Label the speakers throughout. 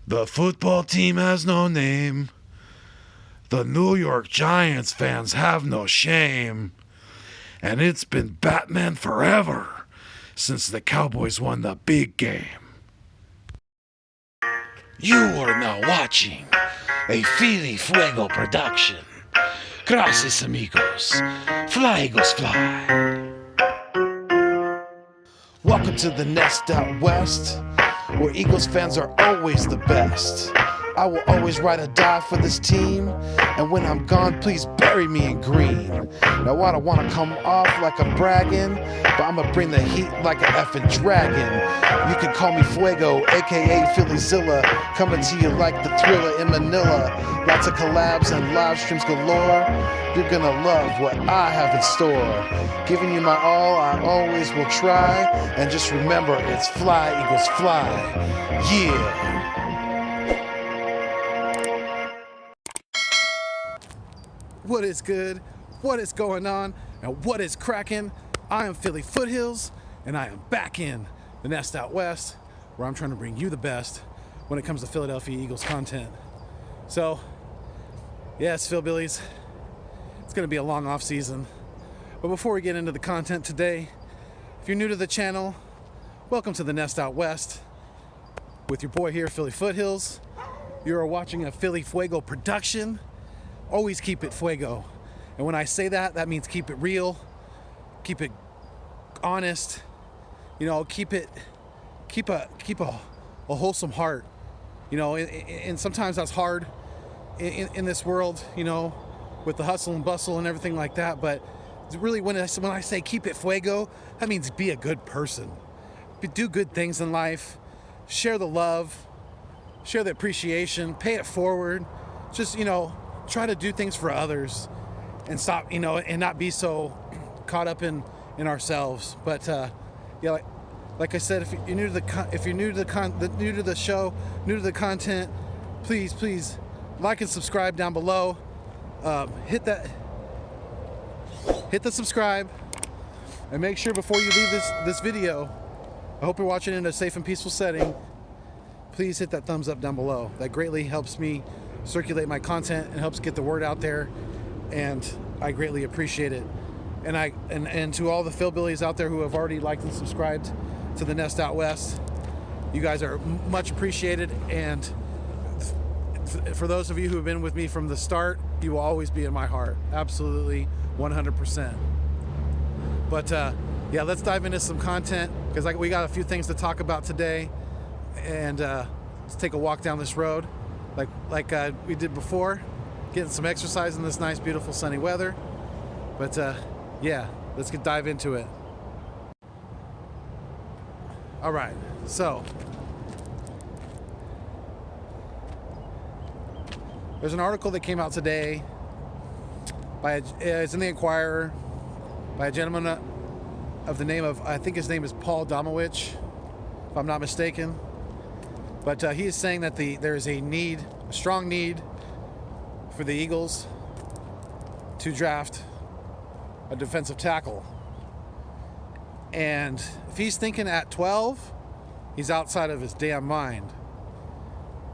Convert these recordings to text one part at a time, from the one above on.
Speaker 1: The football team has no name. The New York Giants fans have no shame. And it's been Batman forever since the Cowboys won the big game. You are now watching a Philly Fuego production. Gracias, amigos. Fly, Eagles, fly. Welcome to the Nest Out West, where Eagles fans are always the best. I will always ride or die for this team, and when I'm gone, please bury me in green. Now I don't want to come off like I'm bragging, but I'ma bring the heat like an effing dragon. You can call me Fuego, aka Phillyzilla, coming to you like the Thriller in Manila. Lots of collabs and live streams galore. You're gonna love what I have in store. Giving you my all, I always will try. And just remember, it's fly, Eagles, fly. Yeah. What is good? What is going on? And what is cracking? I am Philly Foothills, and I am back in the Nest Out West, where I'm trying to bring you the best when it comes to Philadelphia Eagles content. So, yes, Philbillies, it's going to be a long off season. But before we get into the content today, if you're new to the channel, welcome to the Nest Out West with your boy here, Philly Foothills. You are watching a Philly Fuego production. Always keep it fuego. And when I say that, that means keep it real, keep it honest, you know, keep a wholesome heart, you know, and sometimes that's hard in this world, you know, with the hustle and bustle and everything like that. But really, when I say keep it fuego, that means be a good person, do good things in life, share the love, share the appreciation, pay it forward, just, you know, try to do things for others and stop, you know, and not be so caught up in ourselves. But yeah, like I said, if you're new to the show, new to the content, please like and subscribe down below. Hit the subscribe, and make sure before you leave this video, I hope you're watching in a safe and peaceful setting, please hit that thumbs up down below. That greatly helps me circulate my content and helps get the word out there, and I greatly appreciate it. And to all the Philbillies out there who have already liked and subscribed to the Nest Out West, you guys are much appreciated. And for those of you who have been with me from the start, you will always be in my heart, absolutely 100%. But yeah, let's dive into some content, because we got a few things to talk about today, and let's take a walk down this road like we did before, getting some exercise in this nice, beautiful, sunny weather. But yeah, let's dive into it. All right, so there's an article that came out today it's in the Inquirer, by a gentleman of the name of, I think his name is Paul Domowitch, if I'm not mistaken. But he is saying that there is a strong need for the Eagles to draft a defensive tackle. And if he's thinking at 12, he's outside of his damn mind.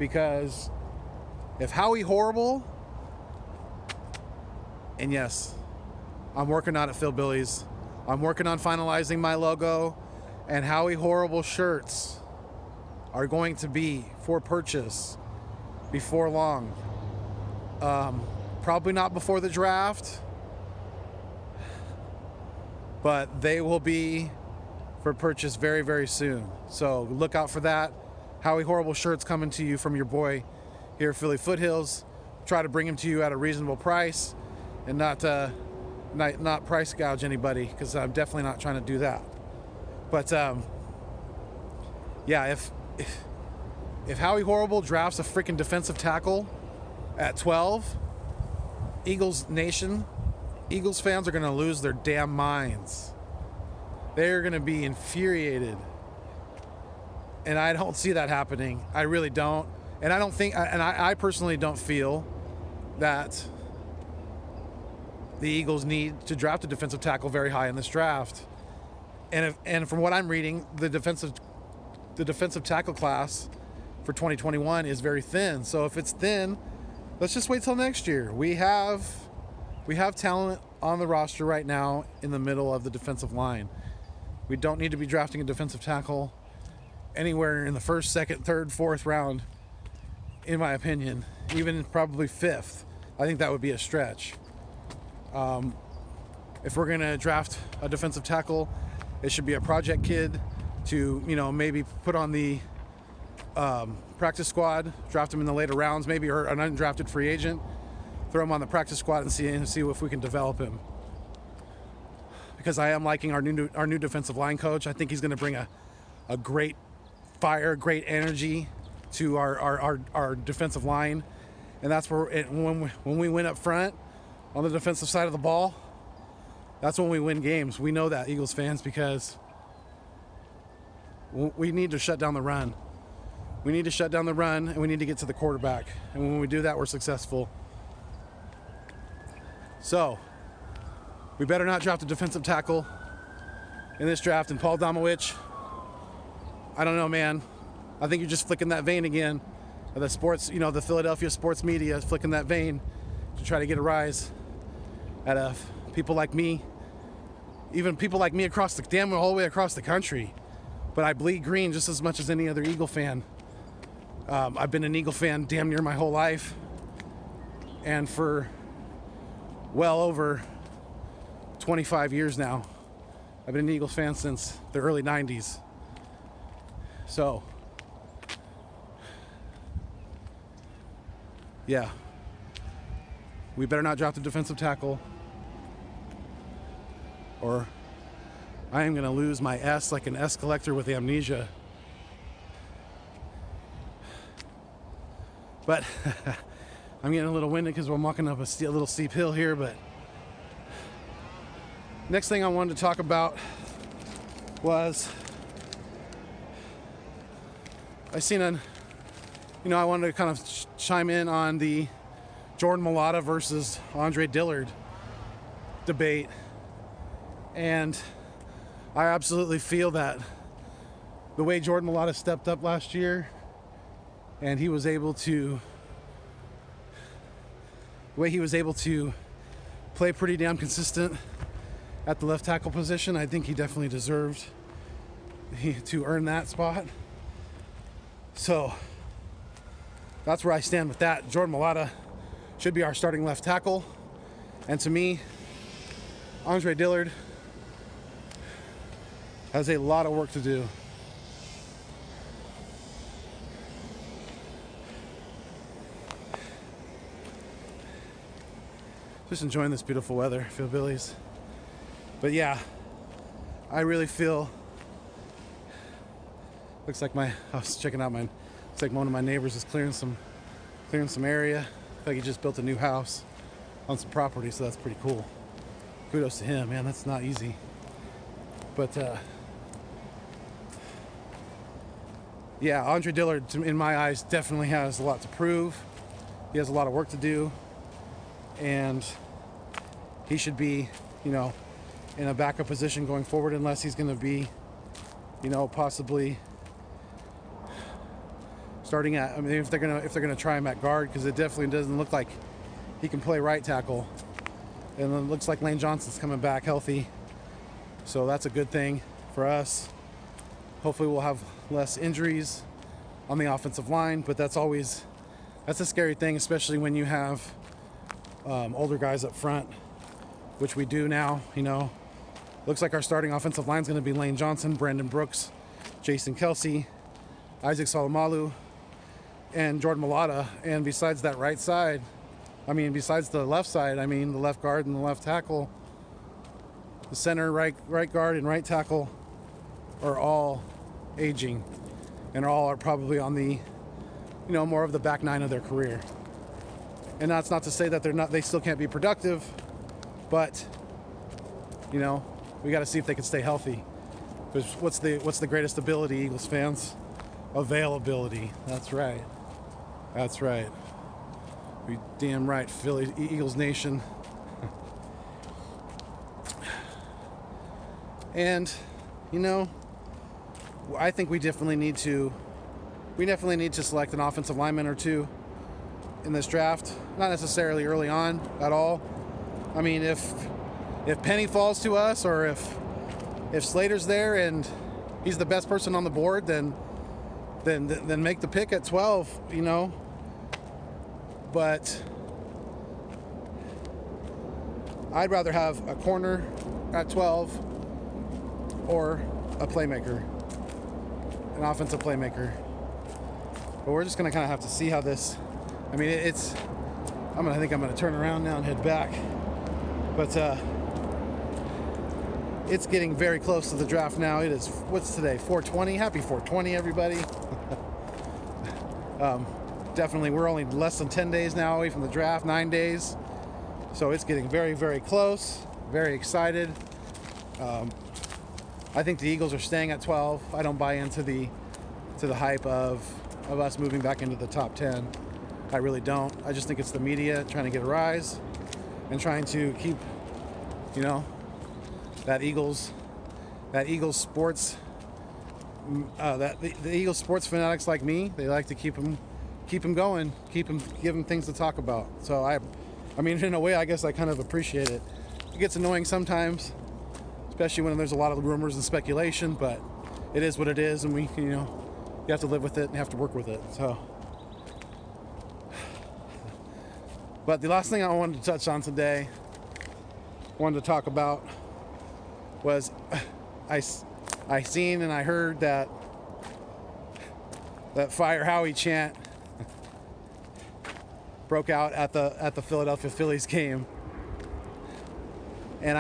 Speaker 1: Because if Howie Horrible, and yes, I'm working on it, Philbillies. I'm working on finalizing my logo, and Howie Horrible shirts are going to be for purchase before long. Probably not before the draft, but they will be for purchase very, very soon. So look out for that. Howie Horrible shirts coming to you from your boy here, Philly Foothills. Try to bring them to you at a reasonable price, and not price gouge anybody, because I'm definitely not trying to do that. But yeah, if Howie Horrible drafts a freaking defensive tackle at 12, Eagles Nation, Eagles fans are going to lose their damn minds. They're going to be infuriated. And I don't see that happening. I really don't. And I don't think, and I personally don't feel that the Eagles need to draft a defensive tackle very high in this draft. And from what I'm reading, the defensive tackle class for 2021 is very thin. So if it's thin, let's just wait till next year. We have talent on the roster right now in the middle of the defensive line. We don't need to be drafting a defensive tackle anywhere in the first, second, third, fourth round, in my opinion. Even probably fifth. I think that would be a stretch. If we're going to draft a defensive tackle, it should be a project kid to, maybe put on the practice squad, draft him in the later rounds, maybe, or an undrafted free agent, throw him on the practice squad and see if we can develop him. Because I am liking our new defensive line coach. I think he's going to bring a great fire, great energy to our defensive line, and that's where when we win up front on the defensive side of the ball, that's when we win games. We know that, Eagles fans, because we need to shut down the run. We need to shut down the run, and we need to get to the quarterback. And when we do that, we're successful. So, we better not draft a defensive tackle in this draft. And Paul Domowitch, I don't know, man. I think you're just flicking that vein again. The sports, the Philadelphia sports media is flicking that vein to try to get a rise out of people like me, even people like me across the all the way across the country. But I bleed green just as much as any other Eagle fan. I've been an Eagle fan damn near my whole life, and for well over 25 years now. I've been an Eagles fan since the early 90s. So, yeah, we better not drop the defensive tackle, or I am going to lose my S like an S collector with amnesia. But I'm getting a little winded because we're walking up a little steep hill here. But next thing I wanted to talk about was I wanted to kind of chime in on the Jordan Mailatta versus Andre Dillard debate. And I absolutely feel that the way Jordan Mailatta stepped up last year, and he was able to play pretty damn consistent at the left tackle position, I think he definitely deserved to earn that spot. So that's where I stand with that. Jordan Mailatta should be our starting left tackle. And to me, Andre Dillard has a lot of work to do. Just enjoying this beautiful weather, Phillies. But yeah, I really feel. Looks like I was checking out looks like one of my neighbors is clearing some area. Looks like he just built a new house on some property, so that's pretty cool. Kudos to him, man. That's not easy. But yeah, Andre Dillard, in my eyes, definitely has a lot to prove. He has a lot of work to do. And he should be, in a backup position going forward, unless he's going to be, possibly starting at. I mean, if they're gonna try him at guard, because it definitely doesn't look like he can play right tackle. And it looks like Lane Johnson's coming back healthy, so that's a good thing for us. Hopefully, we'll have less injuries on the offensive line, but that's a scary thing, especially when you have older guys up front, which we do now. Looks like our starting offensive line is going to be Lane Johnson, Brandon Brooks, Jason Kelsey, Isaac Salomalu, and Jordan Mailatta. And besides that besides the left side, the left guard and the left tackle, the center, right guard, and right tackle are all aging, and all are probably on the, more of the back nine of their career. And that's not to say that they still can't be productive, but we got to see if they can stay healthy. Because what's the greatest ability, Eagles fans? Availability. That's right. We damn right, Philly Eagles Nation. And I think we definitely need to we definitely need to select an offensive lineman or two in this draft. Not necessarily early on at all. I mean, if Penny falls to us, or if Slater's there and he's the best person on the board, then make the pick at 12, you know. But I'd rather have a corner at 12 or a playmaker, an offensive playmaker. But we're just gonna kind of have to see how this. I mean, I think I'm gonna turn around now and head back. But it's getting very close to the draft now. It is, what's today? 420. Happy 420, everybody. Definitely, we're only less than 10 days now away from the draft. 9 days. So it's getting very, very close. Very excited. I think the Eagles are staying at 12. I don't buy into the hype of us moving back into the top 10. I really don't. I just think it's the media trying to get a rise and trying to keep, you know, that Eagles sports, the Eagles sports fanatics like me, they like to keep them going, give them things to talk about. So I mean, in a way, I guess I kind of appreciate it. It gets annoying sometimes, especially when there's a lot of rumors and speculation, but it is what it is, and you have to live with it and have to work with it. So, but the last thing I wanted to touch on today, wanted to talk about, was I seen and I heard that Fire Howie chant broke out at the Philadelphia Phillies game, and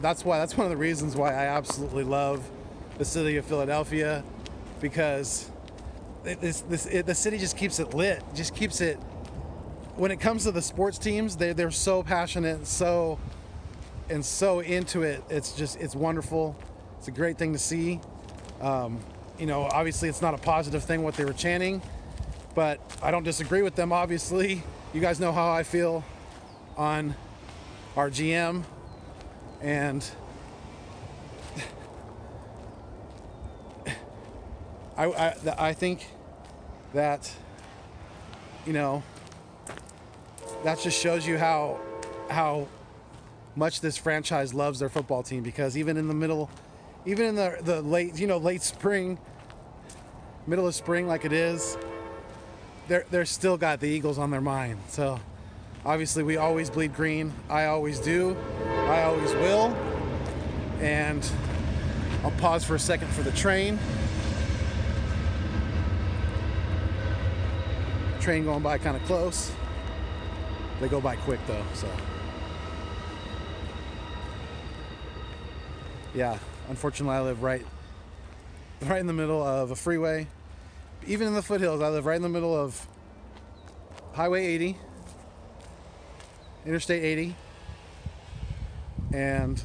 Speaker 1: that's one of the reasons why I absolutely love the city of Philadelphia, because the city just keeps it lit, just keeps it. When it comes to the sports teams, they're so passionate, so into it. It's wonderful. It's a great thing to see. Obviously it's not a positive thing what they were chanting, but I don't disagree with them, obviously. You guys know how I feel on our GM, and I think that, that just shows you how much this franchise loves their football team, because even in the late spring, middle of spring like it is, they're still got the Eagles on their mind. So obviously we always bleed green. I always do. I always will. And I'll pause for a second for the train. Train going by kind of close. They go by quick though, so. Yeah, unfortunately I live right in the middle of a freeway. Even in the Foothills, I live right in the middle of Highway 80, Interstate 80, and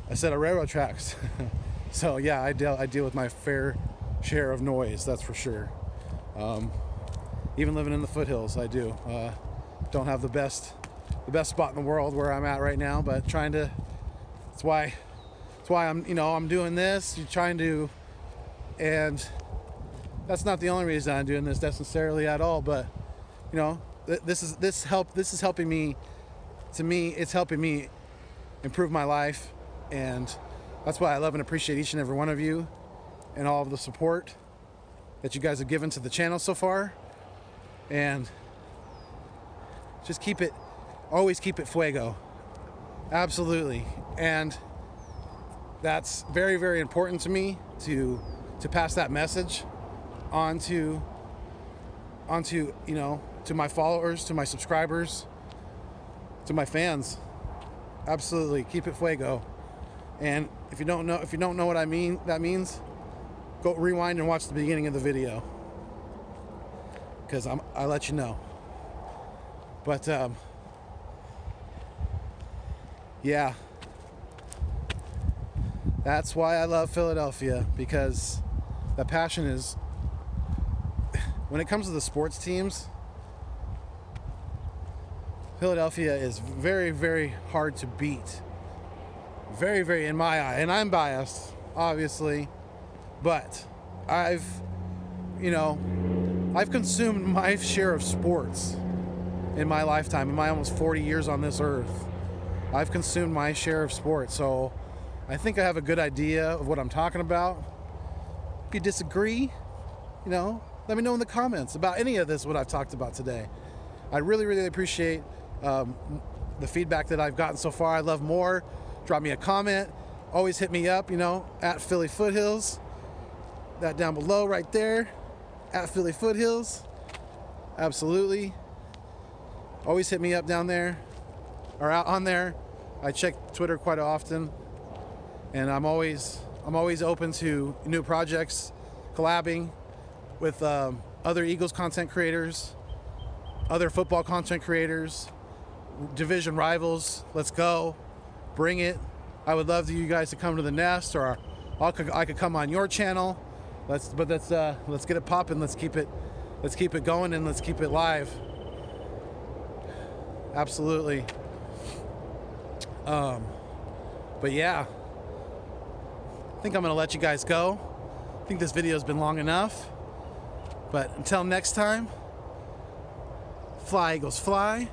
Speaker 1: a set of railroad tracks. So yeah, I deal with my fair share of noise, that's for sure. Even living in the Foothills, I do. Don't have the best spot in the world where I'm at right now, but trying to. That's why I'm doing this. You're trying to, and that's not the only reason I'm doing this necessarily at all. But this is helping me. To me, it's helping me improve my life, and that's why I love and appreciate each and every one of you, and all of the support that you guys have given to the channel so far. And just always keep it fuego. Absolutely. And that's very, very important to me to pass that message on to my followers, to my subscribers, to my fans. Absolutely. Keep it fuego. And if you don't know what that means, go rewind and watch the beginning of the video, because I'll let you know. But yeah, that's why I love Philadelphia, because the passion is, when it comes to the sports teams, Philadelphia is very, very hard to beat. Very, very, in my eye, and I'm biased, obviously, but I've you know, I've consumed my share of sports in my lifetime, in my almost 40 years on this earth. I've consumed my share of sports, so I think I have a good idea of what I'm talking about. If you disagree, you know, let me know in the comments about any of this, what I've talked about today. I really, really appreciate the feedback that I've gotten so far. I'd love more. Drop me a comment. Always hit me up, you know, at Philly Foothills. That down below right there, at Philly Foothills. Absolutely. Always hit me up down there, or out on there. I check Twitter quite often, and I'm always open to new projects, collabing with other Eagles content creators, other football content creators, division rivals. Let's go, bring it. I would love you guys to come to the nest, or I could come on your channel. Let's get it popping. Let's keep it going, and let's keep it live. Absolutely. But yeah, I think I'm gonna let you guys go. I think this video's been long enough. But until next time, fly Eagles fly.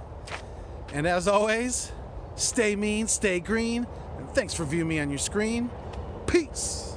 Speaker 1: And as always, stay mean, stay green, and thanks for viewing me on your screen. Peace.